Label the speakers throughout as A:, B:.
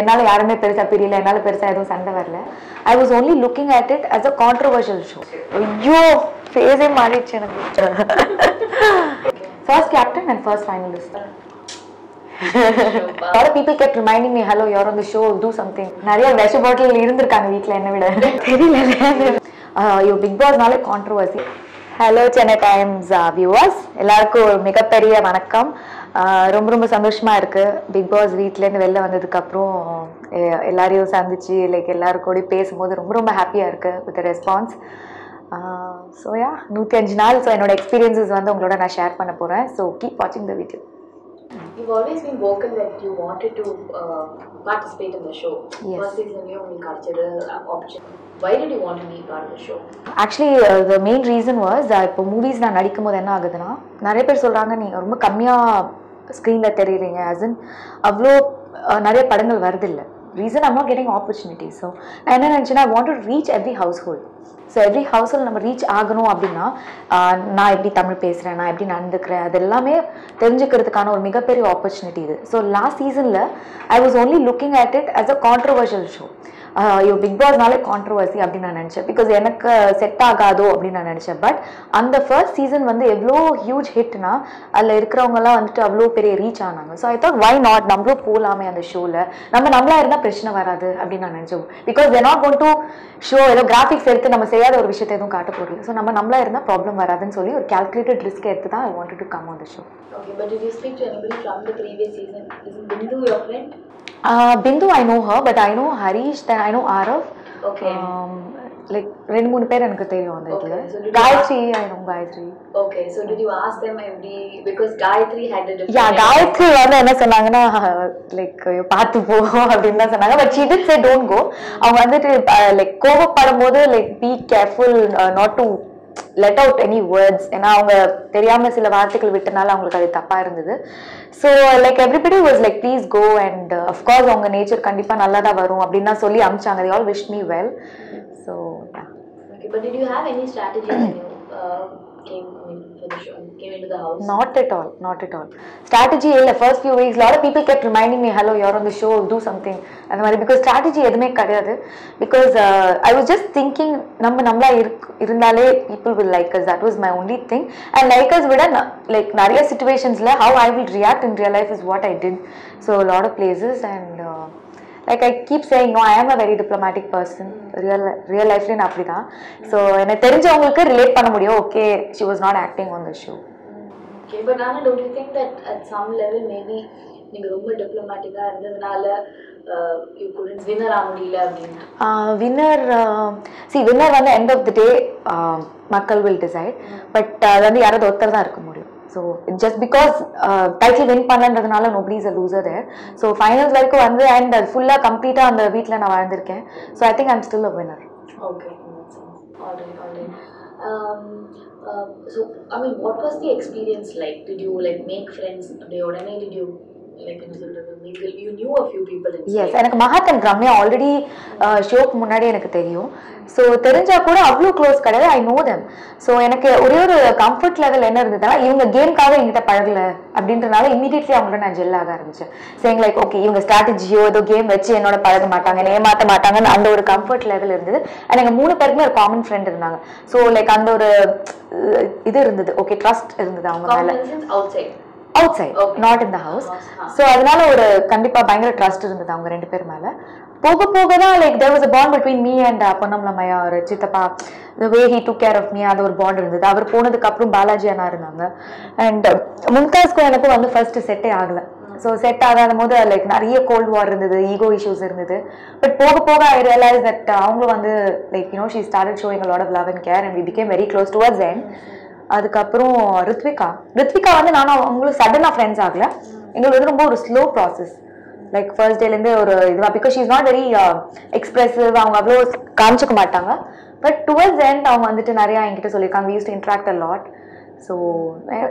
A: என்னால யாருமே பெருசா பிரியல, என்னால பெருசா எதுவும் சண்டை வரல. I was only looking at it as a controversial show. ஐயோ ஃபேஸே மாறிடுச்சு எனக்கு. First captain and first finalist. A lot of people kept reminding me, hello, you're on the show, do something. நிறைய விஷ பாட்டில் இருந்திருக்காங்க வீட்டில் என்ன விட. தெரியல. ஐயோ பிக் பாஸ்னாலே controversy. Hello Chennai times viewers, எல்லாருக்கும் ஒரு மிகப்பெரிய வணக்கம். ரொம்ப ரொம்ப சந்தோஷமாக இருக்குது பிக் பாஸ் வீட்டிலேருந்து வெளில வந்ததுக்கப்புறம் எல்லாரையும் சந்திச்சு லைக் எல்லாருக்கூட பேசும்போது ரொம்ப ரொம்ப ஹாப்பியாக இருக்குது வித் ரெஸ்பான்ஸ். ஸோ 105 நாள் ஸோ என்னோட எக்ஸ்பீரியன்ஸஸ் வந்து உங்களோட நான் ஷேர் பண்ண போகிறேன். ஸோ கீப் வாட்சிங் the video.
B: You've always been vocal that you wanted to participate in the show.
A: Yes.
B: First season you got an opportunity. Why did you want to be part of the show?
A: Actually, the main reason was இப்போ movies நான் நடிக்கும் போது என்ன ஆகுதுன்னா, நிறைய பேர் சொல்கிறாங்க நீங்கள் ரொம்ப கம்மியாக ஸ்க்ரீனில் தெரியுறீங்க, ஆஸ் இன் அவ்வளோ நிறைய படங்கள் வருதில்லை. Reason I'm not getting opportunities. ஸோ நான் என்ன நினச்சேன்னா, I want to reach every household. So every ஹவுஸில் நம்ம ரீச் ஆகணும் அப்படின்னா, நான் எப்படி தமிழ் பேசுகிறேன், நான் எப்படி நடந்துக்கிறேன், அது எல்லாமே தெரிஞ்சுக்கிறதுக்கான ஒரு மிகப்பெரிய ஆப்பர்ச்சுனிட்டி இது. ஸோ லாஸ்ட் சீசனில் I was only looking at it as a controversial show. ஐயோ பிக் பாஸ்னாலே கான்ட்ரவர்சி அப்படின்னு நான் நினச்சேன், பிகாஸ் எனக்கு செட் ஆகாதோ அப்படின்னு நான் நினச்சேன். பட் அந்த ஃபர்ஸ்ட் சீசன் வந்து எவ்வளோ ஹியூஜ் ஹிட்னா, அதில் இருக்கிறவங்கலாம் வந்துட்டு அவ்வளோ பெரிய ரீச் ஆனாங்க. So I thought why not, நம்மளும் போகலாமே அந்த ஷோவில், நம்மளா இருந்தால் பிரச்சனை வராது அப்படின்னு நான் நினச்சோம். Because they're not going to show ஏதோ கிராஃபிக்ஸ் எடுத்து நம்ம செய்யாத ஒரு விஷயத்தை எதுவும் காட்ட போகல. ஸோ நம்மளா இருந்தால் ப்ராப்ளம் வராதுன்னு சொல்லி ஒரு கால்குலேட்டட் ரிஸ்க் எடுத்து தான் I wanted to come on the show.
B: Okay, but did you speak to anybody from the previous season? Is Bindu your friend?
A: Bindu, I know her, but I know Harish, then I know Arav.
B: Okay.
A: Like 2-3 பேர் எனக்கு தெரியும் அந்த இதுல. Gayatri, I know Gayatri.
B: Okay, so did you ask them every, because Gayatri had a different...
A: Yeah, Gayatri வந்து என்ன சொன்னாங்கன்னா, like பார்த்து போ அப்படின்னு தான் சொன்னாங்க. But she did say don't go. அவங்க வந்துட்டு லைக் கோபப்படும் போது like be careful not to let out any words. ஏன்னா அவங்க தெரியாம சில வார்த்தைகள் விட்டனால அவங்களுக்கு அது தப்பா இருந்தது. So like everybody was like please go and of course அவங்க நேச்சர் கண்டிப்பாக நல்லா தான் வரும் அப்படின்னு தான் சொல்லி அமிச்சாங்க. they all wished me well. So yeah.
B: Okay, but did you have any strategy when you came for the show, came into the house?
A: Not at all, not at all. Strategy illa first few weeks a lot of people kept reminding me, hello, you're on the show, do something. And because strategy edume kadiyadu, because I was just thinking namla irundale people will like us. That was my only thing. And like us vida like nariya situations la how I will react in real life is what I did. So a lot of places, and like I keep saying, no, I am a very diplomatic person. Real life la appadha. So ena therinjavungalukku relate panna mudiyum. Okay, she was not acting on the show.
B: Okay, but Anna, don't you think that at some level maybe நீங்க ரொம்ப டிப்ளமேட்டிக்கா இருந்ததுனால you couldn't winner ஆக முடியல அப்படினா? winner வந்து end of the day மக்கள் will decide. But அது வந்து யாராவது ஒருத்தர் தான் இருக்க முடியும். So just because title win பண்ணன்றதுனால nobody is a loser there. So finals வரைக்கும் வந்து and full-ஆ complete-ஆ அந்த வீட்ல நான் வாழ்ந்திருக்கேன். So I think I'm still a winner. Okay, all right. So I mean, what was the experience like? Did you like make friends? Did you like you knew a few people inside?
A: Yes, எனக்கு Mahat and Ramya already ஷோக்கு முன்னாடி எனக்கு தெரியும். So தெரிஞ்சா கூட அவ்வளோ close கிடையாது. I know them. So எனக்கு ஒரே ஒரு கம்ஃபர்ட் லெவல் என்ன இருந்ததுன்னா, இவங்க கேம்காக எங்கிட்ட பழகல அப்படின்றனால இமீடியட்லி அவங்களோட நான் ஜெல் ஆக ஆரம்பிச்சேன். சேங் லைக் ஓகே, இவங்க ஸ்ட்ராட்டஜியோ ஏதோ கேம் வச்சு என்னோட பழக மாட்டாங்க, ஏமாற்ற மாட்டாங்கன்னு அந்த ஒரு கம்ஃபர்ட் லெவல் இருந்தது. அண்ட் எங்கள் 3 பேருக்குமே ஒரு காமன் ஃப்ரெண்ட் இருந்தாங்க. ஸோ லைக் அந்த ஒரு இது இருந்தது. ஓகே, ட்ரஸ்ட் இருந்தது அவங்க மேலே. outside, okay. Not in the house. So அதனால ஒரு கண்டிப்பா பயங்கர ட்ரஸ்ட் இருந்தது அவங்க 2 பேர் மேல. போக தான் like there was a bond between me and பொன்னம்லமையா ஒரு சித்தப்பா. the way he took care of me, அது ஒரு பாண்ட் இருந்தது. அவர் போனதுக்கு அப்புறம் பாலாஜி அண்ணா இருந்தாங்க. அண்ட் மும்தாஸ்க்கு எனக்கு வந்து ஃபர்ஸ்ட் செட்டே ஆகல. ஸோ செட் ஆகாத போது லைக் நிறைய கோல்ட் வார் இருந்தது, ஈகோ இஷ்யூஸ் இருந்தது. பட் போக ஐ ரியலைஸ் தட் அவங்களும் வந்து like she started showing a lot of love and care and we became very close towards them. அதுக்கப்புறம் ரித்விகா வந்து நானும் அவங்களும் சடனாக ஃப்ரெண்ட்ஸ் ஆகல. எங்களுக்கு வந்து ரொம்ப ஒரு ஸ்லோ ப்ராசஸ். லைக் ஃபர்ஸ்ட் டேலேருந்தே ஒரு இதுவாக, because she is not very expressive, அவங்க அவ்வளோ காமிச்சிக்க மாட்டாங்க. பட் டுவர்ட்ஸ் எண்ட் அவங்க வந்துட்டு நிறையா என்கிட்ட சொல்லியிருக்காங்க. We use to interact a lot. So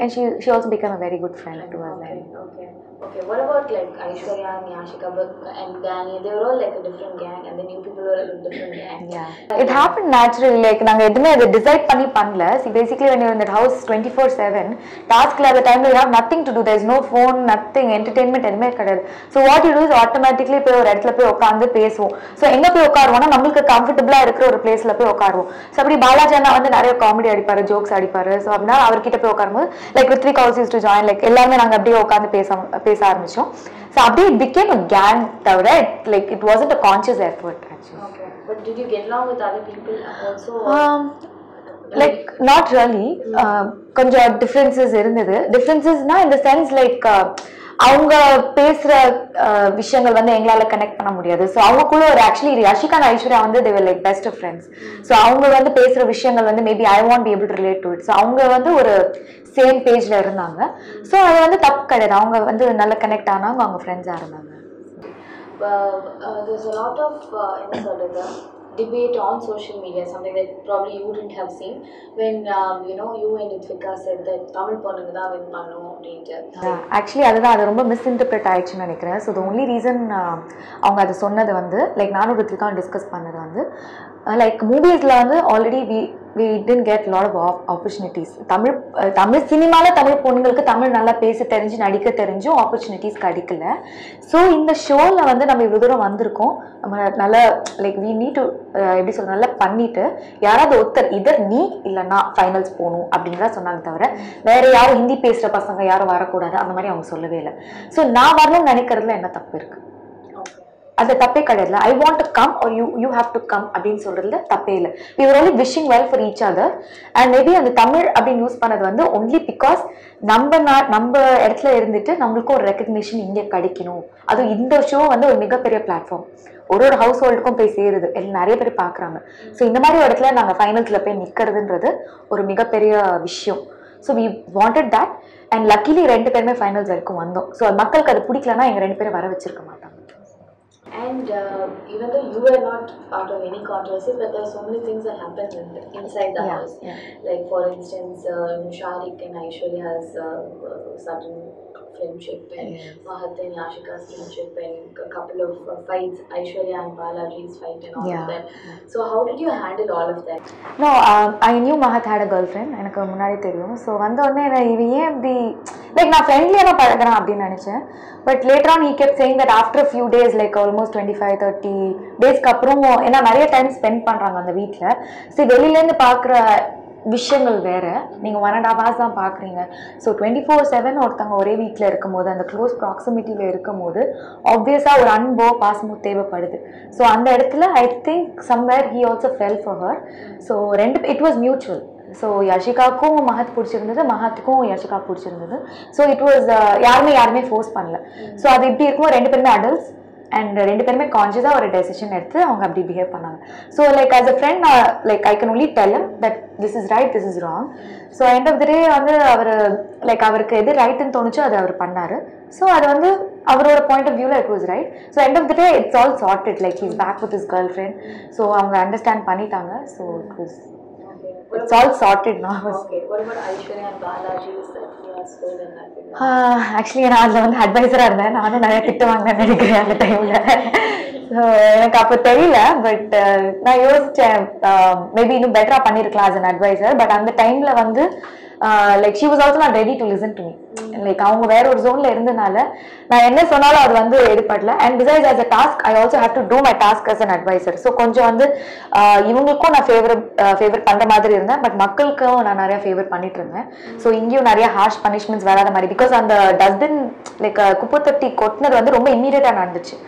A: and she also became a very good friend to us.
B: Okay. What about like Aishwarya and Yashika and Danny? They were all like a different gang, and the new people were a different gang.
A: Yeah. It happened naturally. Like நாங்க எதுமே அதை decide பண்ணல. See, basically when you're in that house 24/7, taskல at the time you have nothing to do. There's no phone, nothing, entertainment எதுமே கிடையாது. So what you do is automatically போய் ஒரு இடத்துல போய் உட்கார்ந்து பேசுவோம். So எங்க போய் உட்காருவோம்னா நம்மளுக்கு கம்ஃபர்ட்டபிளா இருக்கிற ஒரு பிளேஸ்ல போய் உட்காருவோம். So அப்படி பாலாஜி அண்ணா வந்து நிறைய காமெடி அடிப்பாரு, ஜோக்ஸ் அடிப்பாரு. So அப்படின்னா அவர்கிட்ட போய் உட்காரும்போது like Ritvik also used to join, like எல்லாரும் நாங்க அப்படியே உட்கார்ந்து பேச ஆரம்பிச்சோம். So அப்படியே it became a gang தவிர like it wasn't a conscious effort actually.
B: Okay. But did you get along with other people also?
A: Like not really. கொஞ்சம் differences இருந்தது. Differencesனா in the sense like அவங்க பேசுற விஷயங்கள் வந்து எங்களால கனெக்ட் பண்ண முடியாது. ஸோ அவங்களுக்குள்ள ஒரு ஆக்சுவலி யஷிகா அண்ட் ஐஸ்வர்யா வந்து they were like best of friends. So அவங்க வந்து பேசுற விஷயங்கள் வந்து maybe I want be able to relate to it. So அவங்க வந்து ஒரு சேம் பேஜ்ல இருந்தாங்க. ஸோ அது வந்து தப்பு கிடையாது. அவங்க வந்து நல்ல கனெக்ட் ஆனாங்க, அவங்க ஃப்ரெண்ட்ஸா இருந்தாங்க.
B: There's a lot of debate on social media, something that probably you wouldn't have seen when you and Ritvika said that Tamil பொண்ணுங்க தான் win பண்ணும் அப்படின்ட்டு.
A: ஆக்சுவலி அதுதான், அது ரொம்ப மிஸ்இன்டர்பிரட் ஆயிடுச்சுன்னு நினைக்கிறேன். ஸோ த ஒன்லி ரீசன் அவங்க அது சொன்னது வந்து லைக் நானும் ரித்விகா டிஸ்கஸ் பண்ணது வந்து லைக் மூவிஸில் வந்து already we didn't get a lot of opportunities. Tamil சினிமாவில் தமிழ் பொண்ணுங்களுக்கு தமிழ் நல்லா பேச தெரிஞ்சு நடிக்க தெரிஞ்சும் ஆப்பர்ச்சுனிட்டிஸ் கிடைக்கல. ஸோ இந்த ஷோவில் வந்து நம்ம இவ்வளோ தூரம் வந்திருக்கோம், நம்ம நல்லா லைக் we need to எப்படி சொல்ற நல்லா பண்ணிட்டு யாராவது ஒருத்தர் இதர் நீ இல்லைன்னா ஃபைனல்ஸ் போகணும் அப்படின்னு தான் சொன்னாங்க தவிர வேற யாரும் ஹிந்தி பேசுகிற பசங்க யாரும் வரக்கூடாது அந்த மாதிரி அவங்க சொல்லவே இல்லை. ஸோ நான் வரணும்னு நினைக்கிறதுல என்ன தப்பு இருக்கு? அது தப்பே கிடையாது. I want to come are you have to come அப்படின்னு சொல்றதுல தப்பே இல்லை. We were only wishing well for each other. And maybe அந்த தமிழ் அப்படின்னு யூஸ் பண்ணது வந்து ஒன்லி பிகாஸ் நம்ம இடத்துல இருந்துட்டு நம்மளுக்கும் ஒரு ரெக்கக்னிஷன் இங்கே கிடைக்கணும். அதுவும் இந்த ஷோ வந்து ஒரு மிகப்பெரிய பிளாட்ஃபார்ம், ஒரு ஹவுஸ் ஹோல்டுக்கும் போய் சேருது, நிறைய பேர் பார்க்குறாங்க. ஸோ இந்த மாதிரி ஒரு இடத்துல நாங்கள் ஃபைனல்ஸில் போய் நிற்கிறதுன்றது ஒரு மிகப்பெரிய விஷயம். So we wanted that and luckily 2 பேருமே ஃபைனல்ஸ் வரைக்கும் வந்தோம். ஸோ மக்களுக்கு அது பிடிக்கலன்னா எங்கள் 2 பேரும் வர வச்சிருக்க மாட்டாங்க.
B: And even though you were not part of any controversy, but there are so many things that happened inside the house. Yeah. Like for instance, Sharik and Aishwarya's sudden friendship, and Mahat and Yashika's friendship, and a couple of fights, Aishwarya and Balaji's fight and all of that. So how did you handle all of that?
A: No, I knew Mahat had a girlfriend. எனக்கு முன்னாடி தெரியும். So வந்த உடனே இவ ஏன் இப்படி like நான் ஃப்ரெண்ட்லியாக பழகிறேன் அப்படின்னு நினச்சேன். But later on he kept saying that after a few days, like almost 25-30 டேஸ்க்கு அப்புறம், ஏன்னா நிறைய டைம் ஸ்பெண்ட் பண்ணுறாங்க அந்த வீட்டில். சரி வெளியிலேருந்து பார்க்குற விஷயங்கள் வேறு, நீங்கள் 1.5 hours தான் பார்க்குறீங்க. ஸோ 24/7 ஒருத்தவங்க ஒரே வீட்டில் இருக்கும் போது, அந்த க்ளோஸ் ப்ராக்சிமிட்டியில் இருக்கும் போது ஆப்வியஸாக ஒரு அன்போ பாசமோ தேவைப்படுது. ஸோ அந்த இடத்துல I think somewhere he also fell for her. So it was mutual. So யஷிகாவுக்கும் மஹத் பிடிச்சிருந்தது, மஹத்துக்கும் யஷிகா பிடிச்சிருந்தது. ஸோ இட் வாஸ் யாருமே ஃபோர்ஸ் பண்ணல. ஸோ அது இப்படி இருக்கும்போது 2 பேருமே அடல்ட்ஸ் அண்ட் 2 பேருமே கான்ஷியஸாக ஒரு டெசிஷன் எடுத்து அவங்க அப்படி பிஹேவ் பண்ணாங்க. So like as a friend like I can only tell him that this is right, this is wrong. So end of the day வந்து அவருக்கு எது ரைட்டுன்னு தோணுச்சோ அதை அவர் பண்ணார். ஸோ அது வந்து அவரோட பாயிண்ட் ஆஃப் வியூவில் it was right. So end of the day it's all sorted, like he's back with his girlfriend. So அவங்க அண்டர்ஸ்டாண்ட் பண்ணிட்டாங்க. So it was it's all sorted now.
B: Okay. What about Aishwarya and Balaji? Is that you are still in that?
A: Actually நான் அதில் வந்து அட்வைசராக இருந்தேன். நானும் நிறைய திட்டு வாங்கினேன் நினைக்கிறேன் அந்த டைமில். ஸோ எனக்கு அப்போ தெரியல. பட் நான் யோசித்தேன் மேபி இன்னும் பெட்டராக பண்ணியிருக்கலாம் as an advisor. பட் அந்த டைமில் வந்து like she was also not ready to listen to me. Like அவங்க வேற ஒரு ஜோனில் இருந்தனால நான் என்ன சொன்னாலும் அது வந்து எடுப்படல. And besides as a task I also have to do my task as an advisor. So கொஞ்சம் வந்து இவங்களுக்கும் நான் ஃபேவர் பண்ணுற மாதிரி இருந்தேன், பட் மக்களுக்கும் நான் நிறைய ஃபேவர் பண்ணிட்டு இருந்தேன். ஸோ இங்கேயும் நிறைய ஹார்ஷ் பனிஷ்மெண்ட்ஸ் வராத மாதிரி, பிகாஸ் அந்த டஸ்ட்பின் லைக் குப்பை தொட்டி கொட்டினது வந்து ரொம்ப இம்மீடியட்டாக நடந்துச்சு.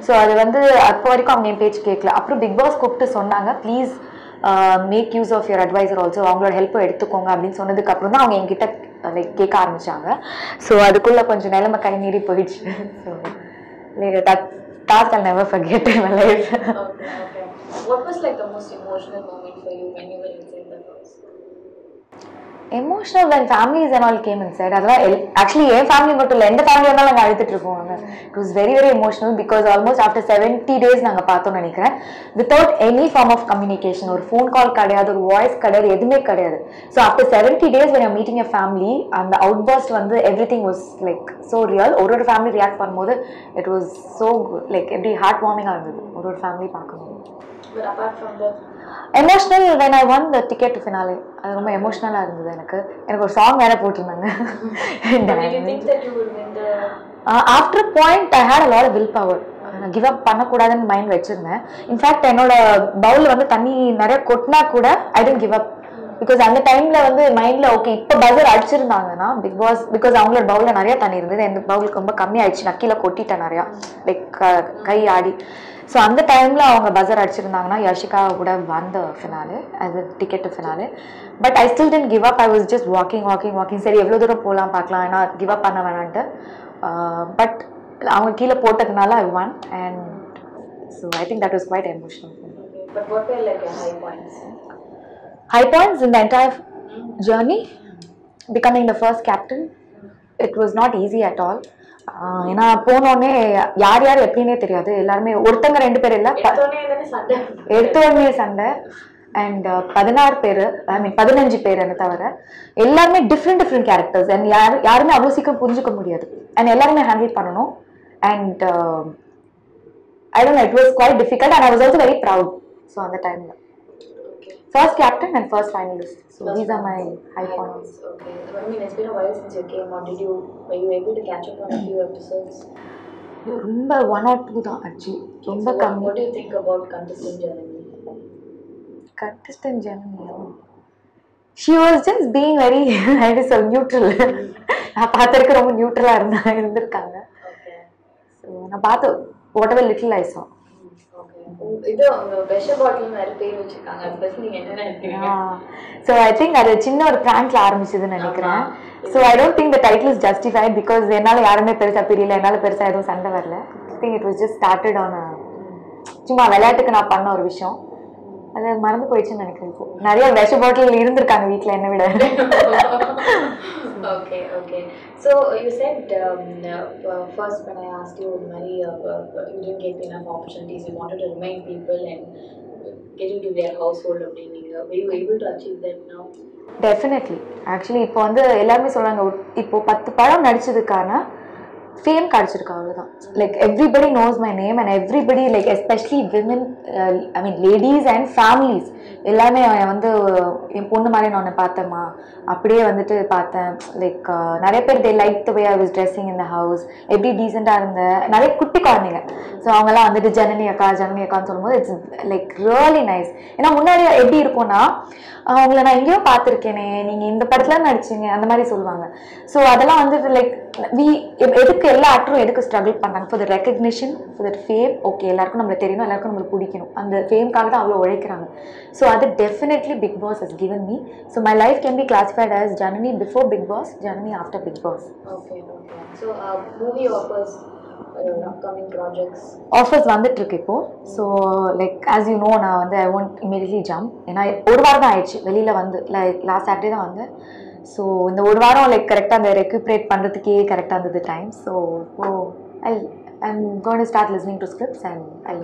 A: ஸோ அது வந்து அப்போ வரைக்கும் அவங்க என் பேச்சு கேட்கல. அப்புறம் பிக் பாஸ் கூப்பிட்டு சொன்னாங்க, please make use of your advisor also, அவங்களோட ஹெல்ப்பை எடுத்துக்கோங்க அப்படின்னு சொன்னதுக்கு அப்புறம் தான் அவங்க என்கிட்ட லைக் கேட்க ஆரம்பிச்சாங்க. ஸோ அதுக்குள்ள கொஞ்சம் நிலைமை கை மீறி போயிடுச்சு. So that task I'll never forget in my life.
B: Okay. What was like the most emotional moment for you when you were inside the house?
A: emotional when families and all came inside. அதெல்லாம் actually என் family மட்டும் இல்லை, எந்த ஃபேமிலியாக இருந்தாலும் நாங்கள் அழுதுட்டு இருக்கோம். It was very very emotional because almost after 70 days நாங்கள் பார்த்தோம்னு நினைக்கிறேன், without any form of communication. ஒரு ஃபோன் கால் கிடையாது, ஒரு வாய்ஸ் கிடையாது, எதுவுமே கிடையாது. So after 70 days when you're meeting a family, அந்த அவுட்பர்ஸ்ட் வந்து everything was like so real. ஒரு ஃபேமிலி ரியாக்ட் பண்ணும்போது it was so good, like எப்படி ஹார்ட் வார்மிங்காக இருந்தது ஒரு ஃபேமிலி பார்க்கணும்.
B: But apart from that,
A: emotional when I won the ticket to finale, அது ரொம்ப எமோஷனலாக இருந்தது. எனக்கு ஒரு சாங் வேற போட்டிருந்தாங்க.
B: did you think that you would win the
A: after a point I had a lot of willpower. நான் கிவ் அப் பண்ணக்கூடாதுன்னு மைண்ட் வச்சிருந்தேன். இன்ஃபேக்ட் என்னோட பவுலில் வந்து தண்ணி நிறைய கொட்டினா கூட I don't give up. Because அந்த டைமில் வந்து மைண்டில் ஓகே இப்போ பஸர் அடிச்சிருந்தாங்கன்னா பிக் பாஸ், பிகாஸ் அவங்களோட பவுலில் நிறைய தண்ணி இருந்தது, எந்த பவுலுக்கு ரொம்ப கம்மியாயிடுச்சு, நான் கீழே கொட்டிட்டேன் நிறையா, லைக் கை ஆடி. ஸோ அந்த டைமில் அவங்க பஸர் அடிச்சிருந்தாங்கன்னா யஷிகா கூட வந்த ஃபினாலே அது ticket to finale. But I still didn't give up. I was just walking சரி எவ்வளோ தூரம் போகலாம் பார்க்கலாம், ஏன்னா கிவ் அப் பண்ண வேணான்ட்டு. பட் அவங்க கீழே போட்டதுனால I won, and so I think that was quite emotional.
B: but what were like your high points?
A: High points in the entire journey, becoming the first captain, it was not easy at all. ஏன்னா போனோடனே யார் யார் எப்படின்னே தெரியாது, எல்லாருமே ஒருத்தங்க 2 பேர் இல்லை, எடுத்தோடனே சண்டை. அண்ட் 16 பேர், ஐ மீன் 15 பேர் என்ன தவிர எல்லாருமே டிஃப்ரெண்ட் கேரக்டர்ஸ். அண்ட் யாருமே அவ்வளோ சீக்கிரம் புரிஞ்சுக்க முடியாது, அண்ட் எல்லாருமே ஹேண்டில் பண்ணணும். And I don't know, it was quite difficult and I was also very proud. So அந்த டைமில் first captain and first finalist. So first these are my high points.
B: Okay. I mean, it's been a while since you came out. Were you able to catch up on a few episodes?
A: ரொம்ப 1 or 2 தான் actually. ரொம்ப கம்மி.
B: What do you think about contestant Janani?
A: Contestant Janani. She was just being very so neutral. நான் பார்த்திருக்க ரொம்ப நியூட்ரலாக இருந்திருக்காங்க.
B: Okay.
A: So நான் பார்த்து whatever little I saw.
B: இது விஷ பாட்டில் மாதிரி பேர் வச்சிருக்காங்க, அது பத்தி நீங்க என்ன நினைக்கிறீங்க?
A: So I think அது சின்ன ஒரு பிராங்க்ல ஆரம்பிச்சதுன்னு நினைக்கிறேன். So I don't think the title is justified because என்னால யாருமே பெருசா பிரியல, என்னால பெருசா எதுவும் சண்டை வரல. I think it was just started on a சும்மா விளையாட்டுக்கு நான் பண்ண ஒரு விஷயம், அது மறந்து போயிடுச்சுன்னு நினைக்கிறேன். இப்போ நிறைய விஷ பாட்டில் இருந்திருக்காங்க வீட்டில் என்னை விட.
B: Okay. So you said first when I asked you, Mary, you didn't get enough opportunities. You wanted to remind people and get into their household. Were you able to achieve that now?
A: Definitely. Actually, இப்போ வந்து எல்லாருமே சொல்றாங்க, இப்போ 10 படம் நடிச்சதுக்கான fame கிடைச்சிருக்கு, அவ்வளோதான். Like everybody knows my name and everybody like especially women, I mean ladies and families எல்லாமே வந்து என் பொண்ணு மாதிரி நான் ஒன்று பார்த்தேம்மா, அப்படியே வந்துட்டு பார்த்தேன். லைக் நிறைய பேர் they like the way I was dressing in the house, எப்படி டீசெண்டாக இருந்தேன். நிறைய குட்டி குழந்தைங்க, ஸோ அவங்கெல்லாம் வந்துட்டு ஜனனி அக்கான்னு சொல்லும்போது இட்ஸ் லைக் ரியலி நைஸ். ஏன்னா முன்னாடி எப்படி இருக்கும்னா அவங்கள நான் எங்கேயோ பார்த்துருக்கேனே, நீங்கள் இந்த படத்தில் நடிச்சிங்க அந்த மாதிரி சொல்லுவாங்க. ஸோ அதெல்லாம் வந்துட்டு லைக் எதுக்கு எல்லா ஆக்டரும் எதுக்கு ஸ்ட்ரகிள் பண்ணுறாங்க? For the recognition, for the fame. Okay, எல்லாருக்கும் நம்மளை தெரியணும், எல்லாருக்கும் நம்மளுக்கு பிடிக்கணும், அந்த ஃபேம்காக தான் அவ்வளோ உழைக்கிறாங்க. ஸோ அது definitely Bigg Boss has given me. So my life can be classified as Janani before Bigg Boss, Janani after Bigg Boss.
B: Okay. So movie offers, upcoming projects
A: offers வந்துட்டு இருக்கு இப்போ. So like as you know, நான் வந்து I won't immediately jump. ஏன்னா ஒரு வாரம் தான் ஆயிடுச்சு வெளியில் வந்து, லைக் லாஸ்ட் சாட்டர்டே தான் வந்தேன். ஸோ இந்த ஒரு வாரம் லைக் கரெக்டாக அந்த ரெக்யூப்ரேட் பண்ணுறதுக்கே கரெக்டாக இருந்தது time. So I'm going to start listening to scripts and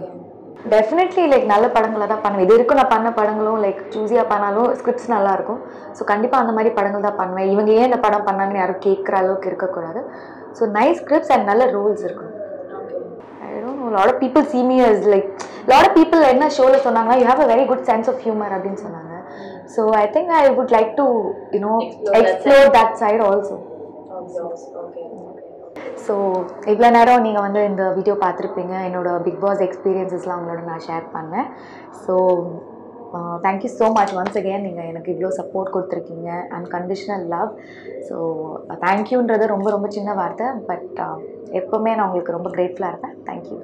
A: definitely like நல்ல படங்களை தான் பண்ணுவேன். இது வரைக்கும் நான் பண்ண படங்களும் லைக் சூஸியாக பண்ணாலும் ஸ்கிரிப்ட்ஸ் நல்லாயிருக்கும். ஸோ கண்டிப்பாக அந்த மாதிரி படங்கள் தான் பண்ணுவேன். இவங்க ஏன் இந்த படம் பண்ணாங்கன்னு யாரும் கேட்குற அளவுக்கு இருக்கக்கூடாது. ஸோ நைஸ் ஸ்கிரிப்ட்ஸ் அண்ட் நல்ல ரோல்ஸ் இருக்கணும். I don't know, a lot of people see me as like, a lot of people என்ன ஷோவில் சொன்னாங்கன்னா you have a very good sense of humor அப்படின்னு சொன்னாங்க. So I think I would like to, explore that side also.
B: Okay.
A: So இவ்வளோ நேரம் நீங்கள் வந்து இந்த வீடியோ பார்த்துருப்பீங்க, என்னோட பிக் பாஸ் எக்ஸ்பீரியன்ஸஸ்லாம் உங்களோட நான் ஷேர் பண்ணேன். So thank you so much once again, நீங்கள் எனக்கு இவ்வளோ சப்போர்ட் கொடுத்துருக்கீங்க, அன்கண்டிஷனல் லவ். ஸோ தேங்க்யூன்றது ரொம்ப ரொம்ப சின்ன வார்த்தை, பட் எப்போவுமே நான் உங்களுக்கு ரொம்ப கிரேட்ஃபுல்லாக இருப்பேன். தேங்க்யூ.